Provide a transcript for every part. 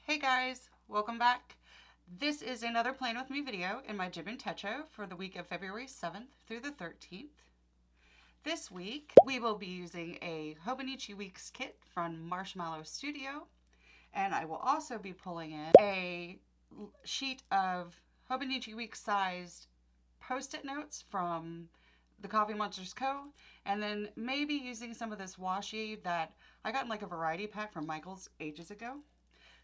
Hey guys, welcome back. This is another Plan With Me video in my Jibun Techo for the week of February 7th through the 13th. This week, we will be using a Hobonichi Weeks kit from Marshmallow Studio, and I will also be pulling in a sheet of Hobonichi Weeks sized Post-it notes from the Coffee Monsters Co. And then maybe using some of this washi that I got in like a variety pack from Michael's ages ago.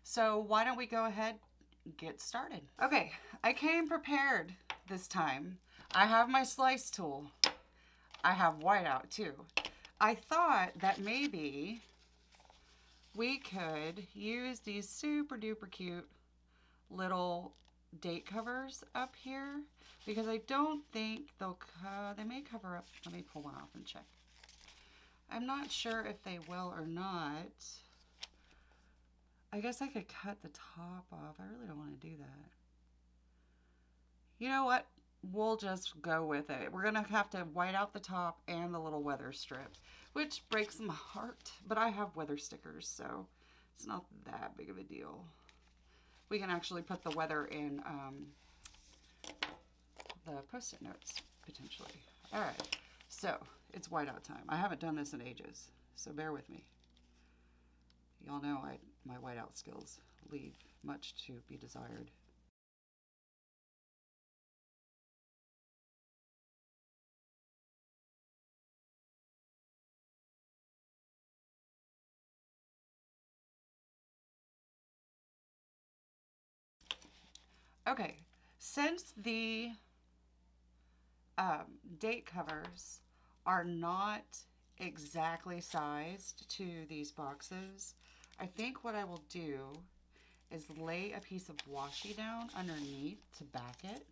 So why don't we go ahead and get started? Okay, I came prepared this time. I have my slice tool. I have whiteout too. I thought that maybe we could use these super duper cute little date covers up here because I don't think they may cover up. Let me pull one off and check. I'm not sure if they will or not. I guess I could cut the top off. I really don't want to do that. You know what? We'll just go with it. We're going to have to white out the top and the little weather strip, which breaks my heart. But I have weather stickers, so it's not that big of a deal. We can actually put the weather in the Post-it notes, potentially. All right, so it's whiteout time. I haven't done this in ages, so bear with me. Y'all know my whiteout skills leave much to be desired. Okay, since the date covers are not exactly sized to these boxes, I think what I will do is lay a piece of washi down underneath to back it.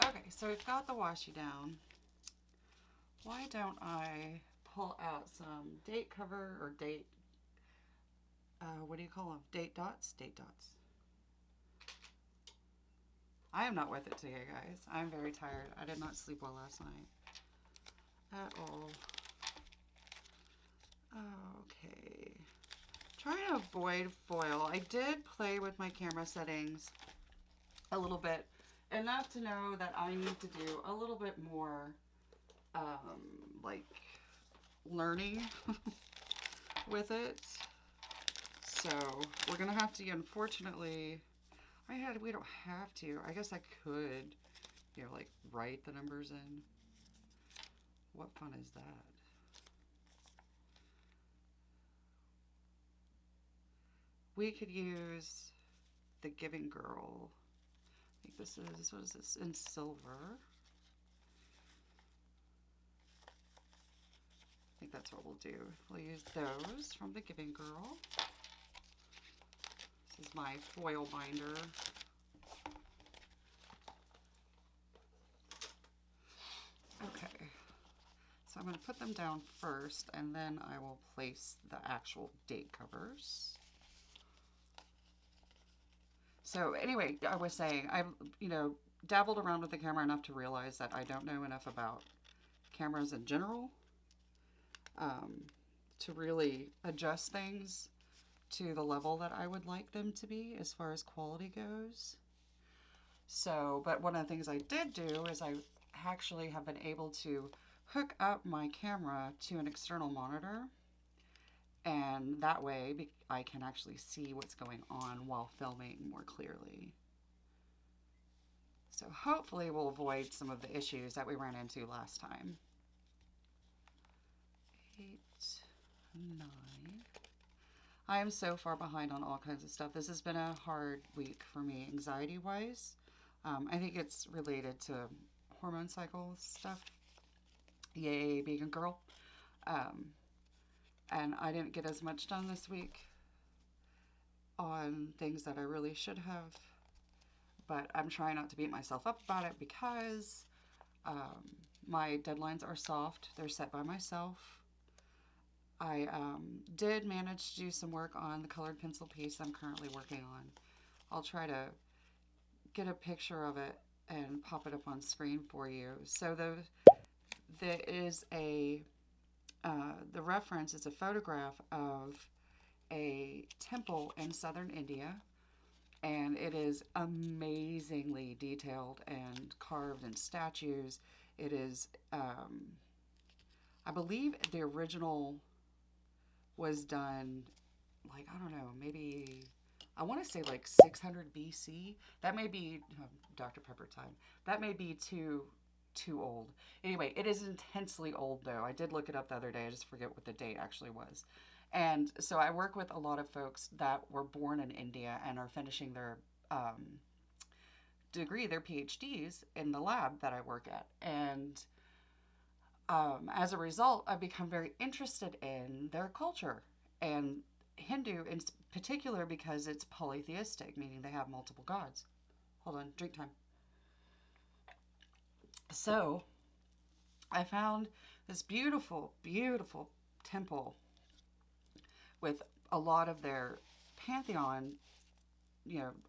Okay, so we've got the washi down. Why don't I pull out some date cover or date, what do you call them? Date dots? Date dots. I am not with it today, guys. I'm very tired. I did not sleep well last night at all. Okay. Trying to avoid foil. I did play with my camera settings a little bit, enough to know that I need to do a little bit more, like, learning with it. So we're gonna have to, unfortunately, we don't have to. I guess I could, like write the numbers in. What fun is that? We could use the Giving Girl. I think this is, what is this, in silver. I think that's what we'll do. We'll use those from the Giving Girl. This is my foil binder. Okay, so I'm going to put them down first, and then I will place the actual date covers. So anyway, I was saying, I've, dabbled around with the camera enough to realize that I don't know enough about cameras in general to really adjust things to the level that I would like them to be as far as quality goes. So, but one of the things I did do is I actually have been able to hook up my camera to an external monitor, and that way I can actually see what's going on while filming more clearly. So hopefully we'll avoid some of the issues that we ran into last time. 8, 9. I am so far behind on all kinds of stuff. This has been a hard week for me, anxiety-wise. I think it's related to hormone cycle stuff. Yay, being a girl. And I didn't get as much done this week on things that I really should have. but I'm trying not to beat myself up about it because my deadlines are soft. They're set by myself. I did manage to do some work on the colored pencil piece I'm currently working on. I'll try to get a picture of it and pop it up on screen for you. So there is the reference is a photograph of a temple in southern India, and it is amazingly detailed and carved in statues. It is, I believe the original was done, like, I don't know, maybe, I want to say like 600 BC. That may be Dr. Pepper time. That may be too old. Anyway, it is intensely old though. I did look it up the other day. I just forget what the date actually was. And so I work with a lot of folks that were born in India and are finishing their degree, their PhDs in the lab that I work at. And as a result, I've become very interested in their culture and Hindu in particular because it's polytheistic, meaning they have multiple gods. Hold on, drink time. So I found this beautiful, beautiful temple with a lot of their pantheon,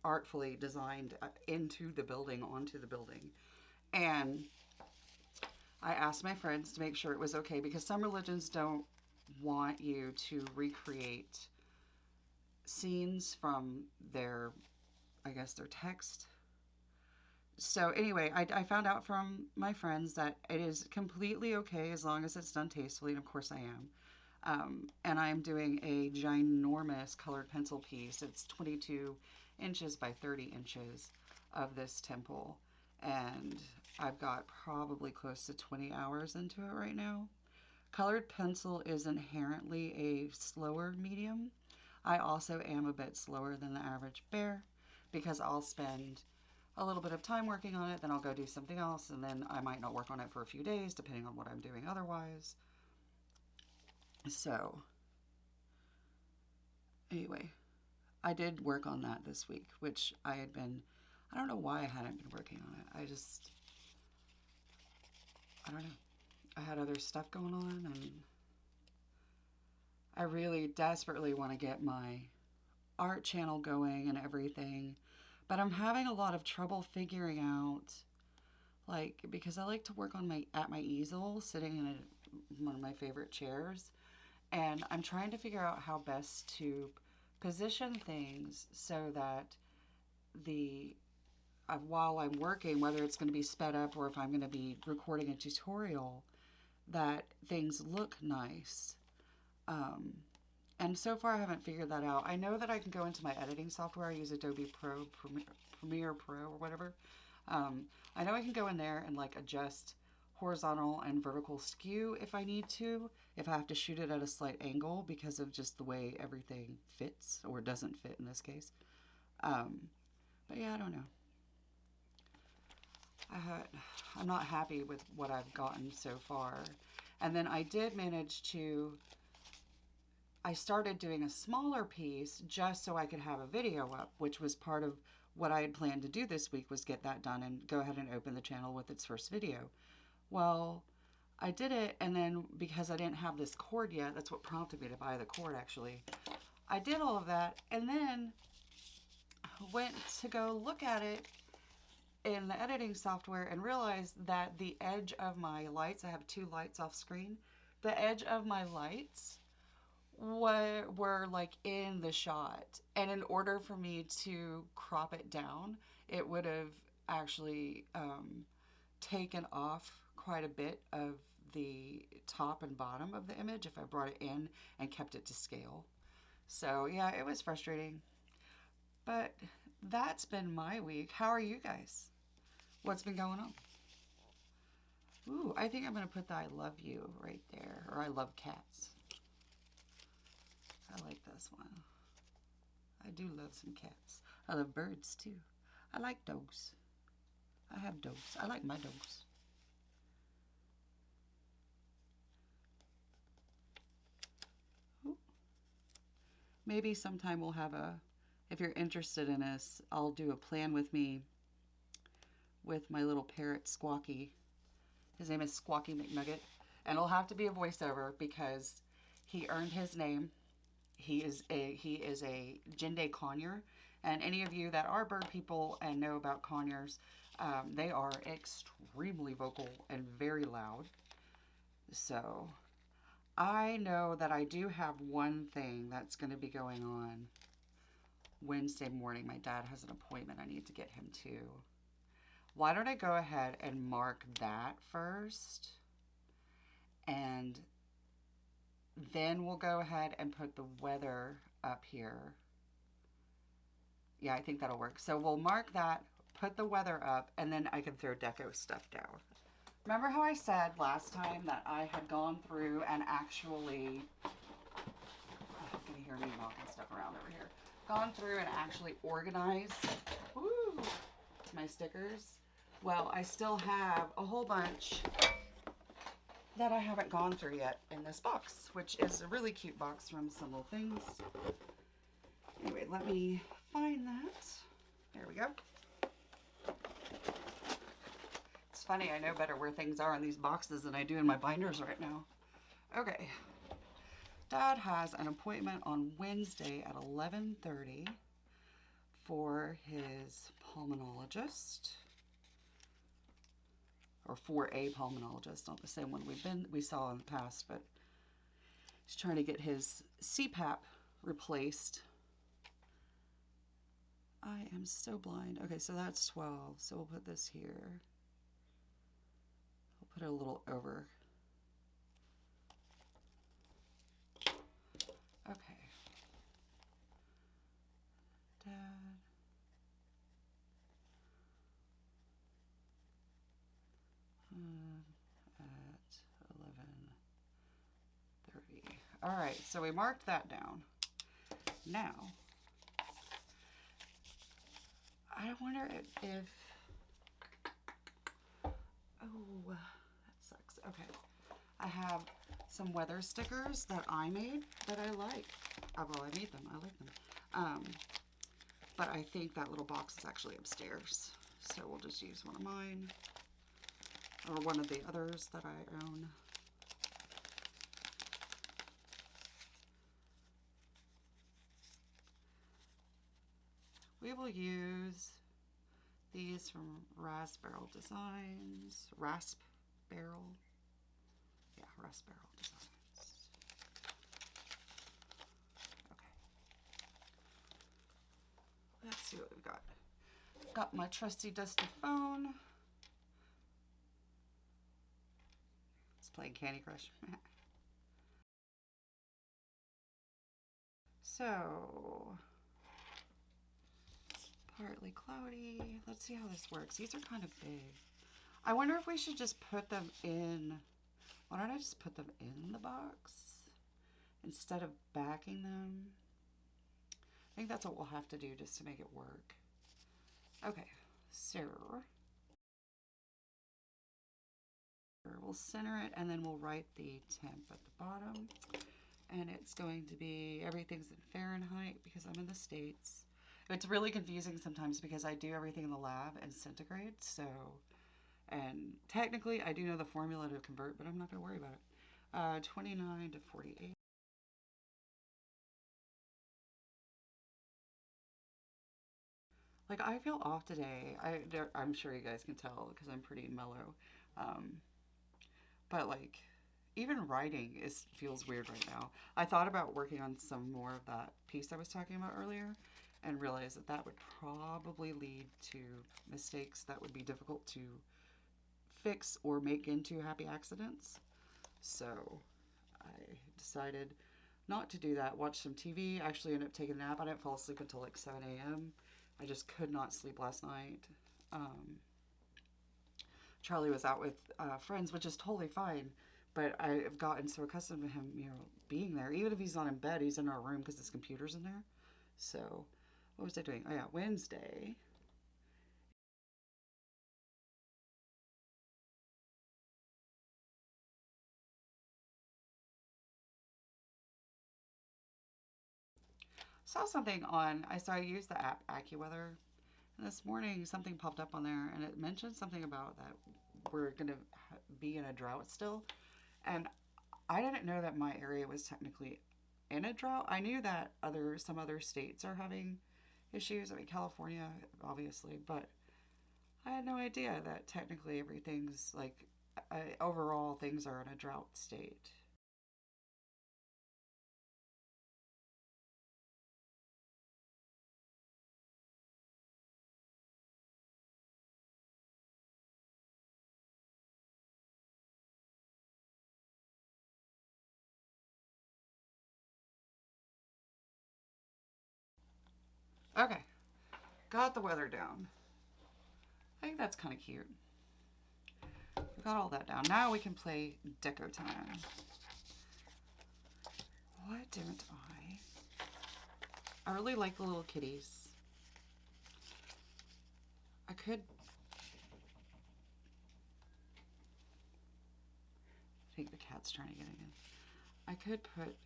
artfully designed into the building, onto the building. And I asked my friends to make sure it was okay because some religions don't want you to recreate scenes from their, I guess, their text. So anyway, I found out from my friends that it is completely okay as long as it's done tastefully, and of course I am. And I am doing a ginormous colored pencil piece. It's 22 inches by 30 inches of this temple. And I've got probably close to 20 hours into it right now. Colored pencil is inherently a slower medium. I also am a bit slower than the average bear because I'll spend a little bit of time working on it, then I'll go do something else, and then I might not work on it for a few days depending on what I'm doing otherwise. So anyway, I did work on that this week, which I don't know why I hadn't been working on it. I don't know. I had other stuff going on, and I really desperately want to get my art channel going and everything, but I'm having a lot of trouble figuring out, like, because I like to work on at my easel, sitting in one of my favorite chairs, and I'm trying to figure out how best to position things so that while I'm working, whether it's going to be sped up or if I'm going to be recording a tutorial, that things look nice. And so far I haven't figured that out. I know that I can go into my editing software. I use Adobe Premiere Pro or whatever. I know I can go in there and like adjust horizontal and vertical skew if I need to, if I have to shoot it at a slight angle because of just the way everything fits or doesn't fit in this case. But yeah, I don't know. I'm not happy with what I've gotten so far. And then I did manage I started doing a smaller piece just so I could have a video up, which was part of what I had planned to do this week, was get that done and go ahead and open the channel with its first video. Well, I did it, and then because I didn't have this cord yet, that's what prompted me to buy the cord actually. I did all of that and then went to go look at it in the editing software and realized that the edge of my lights, I have 2 lights off screen, the edge of my lights were like in the shot, and in order for me to crop it down, it would have actually taken off quite a bit of the top and bottom of the image if I brought it in and kept it to scale. So yeah, it was frustrating, but that's been my week. How are you guys? What's been going on? Ooh, I think I'm gonna put the I love you right there, or I love cats. I like this one. I do love some cats. I love birds too. I like dogs. I have dogs. I like my dogs. Ooh. Maybe sometime we'll have if you're interested in this, I'll do a plan with me with my little parrot Squawky. His name is Squawky McNugget. And it'll have to be a voiceover because he earned his name. He is a Jinde conure. And any of you that are bird people and know about conures, they are extremely vocal and very loud. So I know that I do have one thing that's going to be going on Wednesday morning. My dad has an appointment I need to get him to. Why don't I go ahead and mark that first? And then we'll go ahead and put the weather up here. Yeah, I think that'll work. So we'll mark that, put the weather up, and then I can throw deco stuff down. Remember how I said last time that I had gone through and actually, you can hear me knocking stuff around over here, gone through and actually organized my stickers? Well, I still have a whole bunch that I haven't gone through yet in this box, which is a really cute box from Some Little Things. Anyway, let me find that. There we go. It's funny, I know better where things are in these boxes than I do in my binders right now. Okay. Dad has an appointment on Wednesday at 11:30 for his pulmonologist. Or for a pulmonologist, not the same one we saw in the past, but he's trying to get his CPAP replaced. I am so blind. Okay, so that's 12. So we'll put this here. We'll put it a little over. Okay. Dad. At 11:30. All right, so we marked that down. Now, I wonder if oh, that sucks. Okay, I have some weather stickers that I made that I like. Well, I made them. I like them. But I think that little box is actually upstairs, so we'll just use one of mine. Or one of the others that I own. We will use these from Rasp Barrel Designs. Rasp Barrel? Yeah, Rasp Barrel Designs. Okay. Let's see what we've got. Got my trusty dusty phone. Playing Candy Crush. So, partly cloudy. Let's see how this works. These are kind of big. I wonder if we should just put them in. Why don't I just put them in the box instead of backing them? I think that's what we'll have to do just to make it work. Okay, so we'll center it and then we'll write the temp at the bottom. And it's going to be, everything's in Fahrenheit because I'm in the States. It's really confusing sometimes because I do everything in the lab in centigrade. So, and technically I do know the formula to convert, but I'm not going to worry about it. 29 to 48. Like, I feel off today. I'm sure you guys can tell because I'm pretty mellow. But like, even writing feels weird right now. I thought about working on some more of that piece I was talking about earlier and realized that that would probably lead to mistakes that would be difficult to fix or make into happy accidents. So I decided not to do that. Watch some TV. Actually ended up taking a nap. I didn't fall asleep until like 7 a.m. I just could not sleep last night. Charlie was out with friends, which is totally fine. But I've gotten so accustomed to him, being there. Even if he's not in bed, he's in our room because his computer's in there. So, what was I doing? Oh yeah, Wednesday. Saw something on, I used the app AccuWeather, And this morning something popped up on there and it mentioned something about that we're going to be in a drought still. And I didn't know that my area was technically in a drought. I knew that some other states are having issues. I mean, California, obviously, but I had no idea that technically everything's like overall things are in a drought state. Okay, got the weather down. I think that's kind of cute. We got all that down. Now we can play deco time. Why don't I? I really like the little kitties. I could. I think the cat's trying to get in. I could put.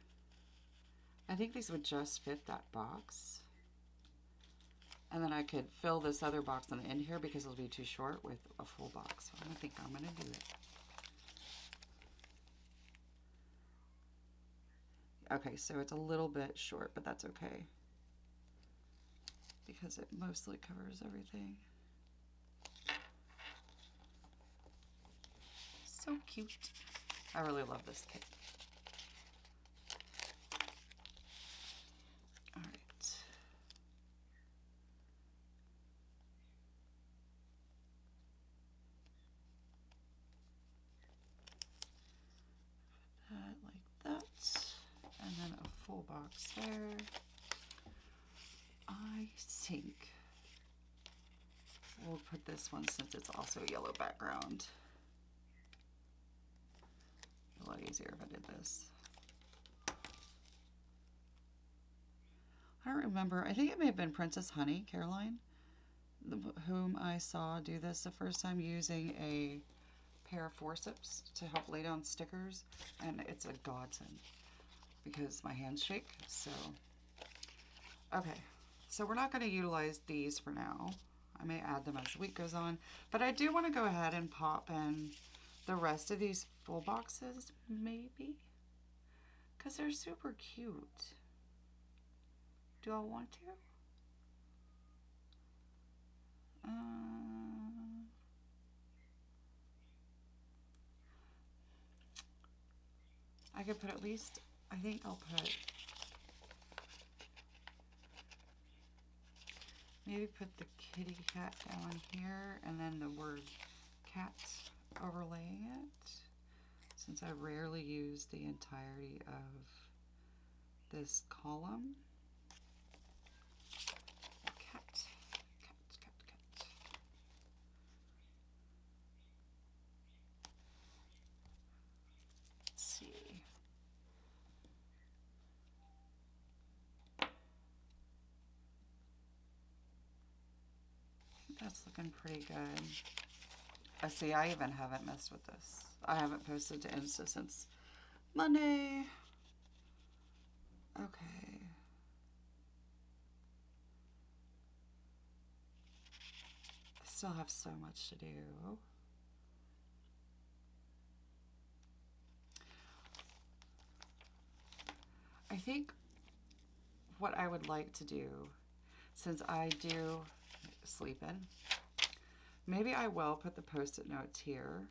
I think these would just fit that box. And then I could fill this other box on the end here because it'll be too short with a full box. So I think I'm going to do it. Okay, so it's a little bit short, but that's okay because it mostly covers everything. So cute. I really love this kit. All right. Like that. And then a full box there. I think we'll put this one since it's also yellow background. A lot easier if I did this. I don't remember. I think it may have been Princess Honey, Caroline, whom I saw do this the first time using a pair of forceps to help lay down stickers, and it's a godsend because my hands shake. So, okay, so we're not going to utilize these for now. I may add them as the week goes on, but I do want to go ahead and pop in the rest of these full boxes, maybe, because they're super cute. Do I want to? I could put at least, I think I'll put, maybe put the kitty cat down here and then the word cat overlaying it, since I rarely use the entirety of this column. Cat, cat, cat, cat. Let's see. That's looking pretty good. I see, I even haven't messed with this. I haven't posted to Insta since Monday. Okay. I still have so much to do. I think what I would like to do, since I do sleep in, maybe I will put the post-it notes here,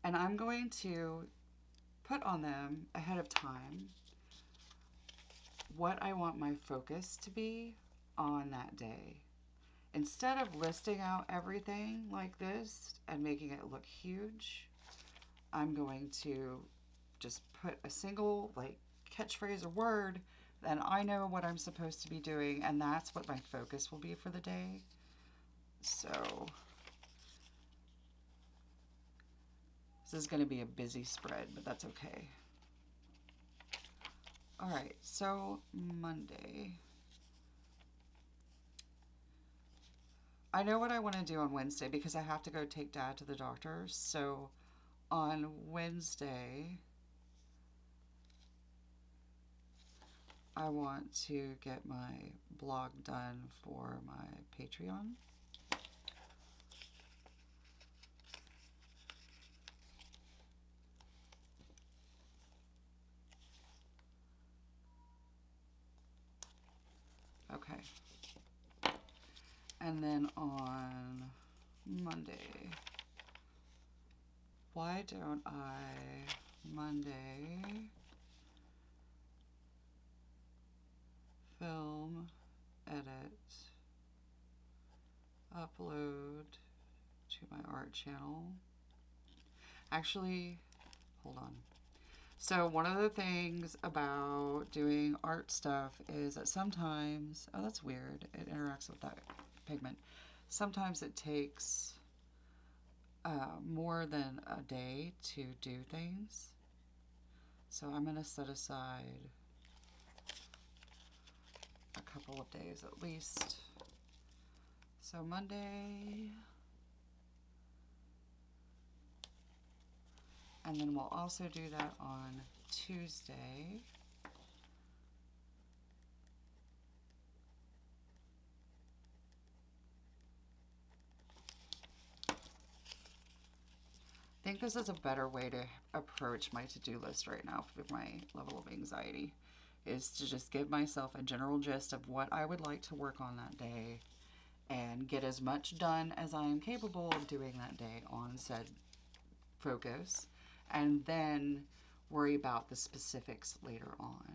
and I'm going to put on them ahead of time what I want my focus to be on that day. Instead of listing out everything like this and making it look huge, I'm going to just put a single like catchphrase or word, then I know what I'm supposed to be doing, and that's what my focus will be for the day. So this is going to be a busy spread, but that's okay. All right, so Monday. I know what I want to do on Wednesday because I have to go take Dad to the doctor. So on Wednesday, I want to get my blog done for my Patreon. Okay. And then on Monday, why don't I Monday film, edit, upload to my art channel. Actually, hold on. So one of the things about doing art stuff is that sometimes, oh, that's weird, it interacts with that pigment. Sometimes it takes more than a day to do things. So I'm going to set aside a couple of days at least. So Monday, and then we'll also do that on Tuesday. I think this is a better way to approach my to-do list right now with my level of anxiety, is to just give myself a general gist of what I would like to work on that day and get as much done as I am capable of doing that day on said focus, and then worry about the specifics later on.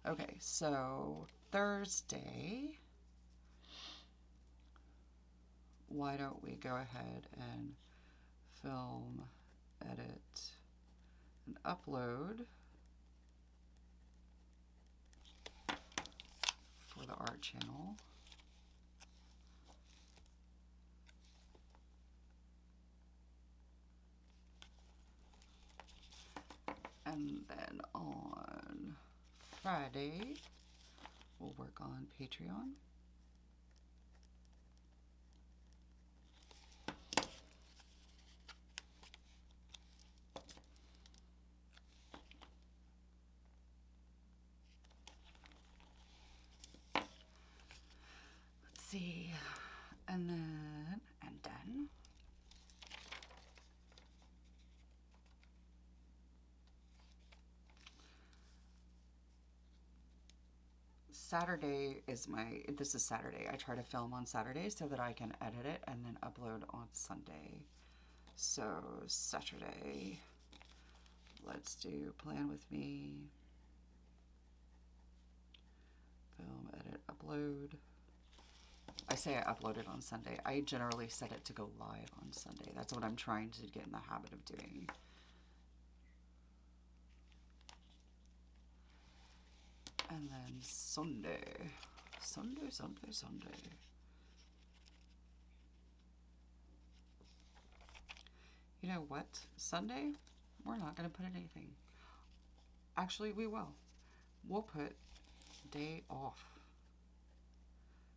Okay, so Thursday, why don't we go ahead and film, edit, and upload for the art channel. And then on Friday, we'll work on Patreon. Let's see. And then Saturday is this is Saturday. I try to film on Saturday so that I can edit it and then upload on Sunday. So Saturday, let's do plan with me, film, edit, upload. I say I upload it on Sunday. I generally set it to go live on Sunday. That's what I'm trying to get in the habit of doing. And then Sunday. You know what? Sunday, we're not going to put anything. Actually, we will. We'll put day off.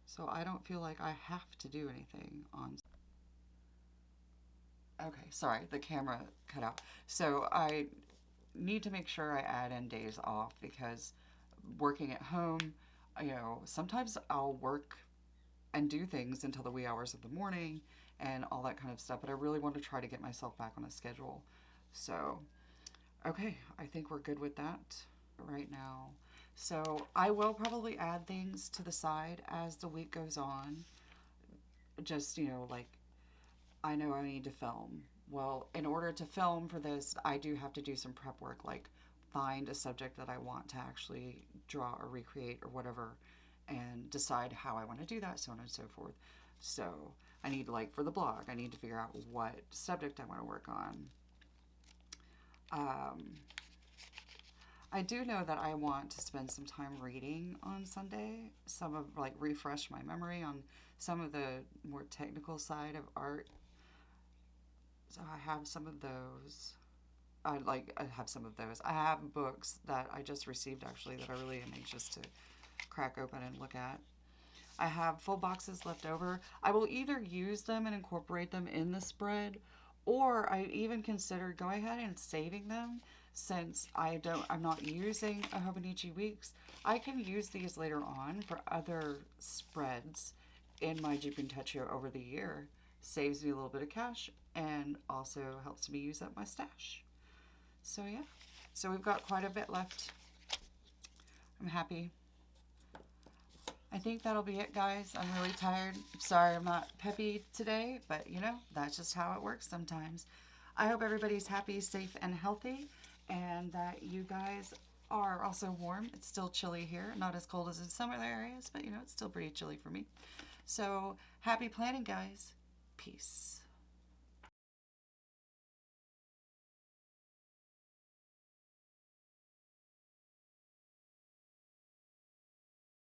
So I don't feel like I have to do anything on. Okay, sorry, the camera cut out. So I need to make sure I add in days off, because working at home, you know, sometimes I'll work and do things until the wee hours of the morning and all that kind of stuff, but I really want to try to get myself back on a schedule. So, okay, I think we're good with that right now. So I will probably add things to the side as the week goes on. Just, you know, like, I know I need to film. Well, in order to film for this, I do have to do some prep work, like find a subject that I want to actually draw or recreate or whatever, and decide how I want to do that, so on and so forth. So I need, like, for the blog, I need to figure out what subject I want to work on. I do know that I want to spend some time reading on Sunday, like refresh my memory on some of the more technical side of art. So I have some of those. I have some of those. I have books that I just received, actually, that I really am anxious to crack open and look at. I have full boxes left over. I will either use them and incorporate them in the spread, or I even considered going ahead and saving them since I'm not using a Hobonichi Weeks, I can use these later on for other spreads in my Jibun Techo over the year. Saves me a little bit of cash and also helps me use up my stash. So yeah, so we've got quite a bit left. I'm happy. I think that'll be it, guys. I'm really tired. Sorry I'm not peppy today, but you know, that's just how it works sometimes. I hope everybody's happy, safe, and healthy, and that you guys are also warm. It's still chilly here, not as cold as in some other areas, but you know, it's still pretty chilly for me. So happy planning, guys. Peace.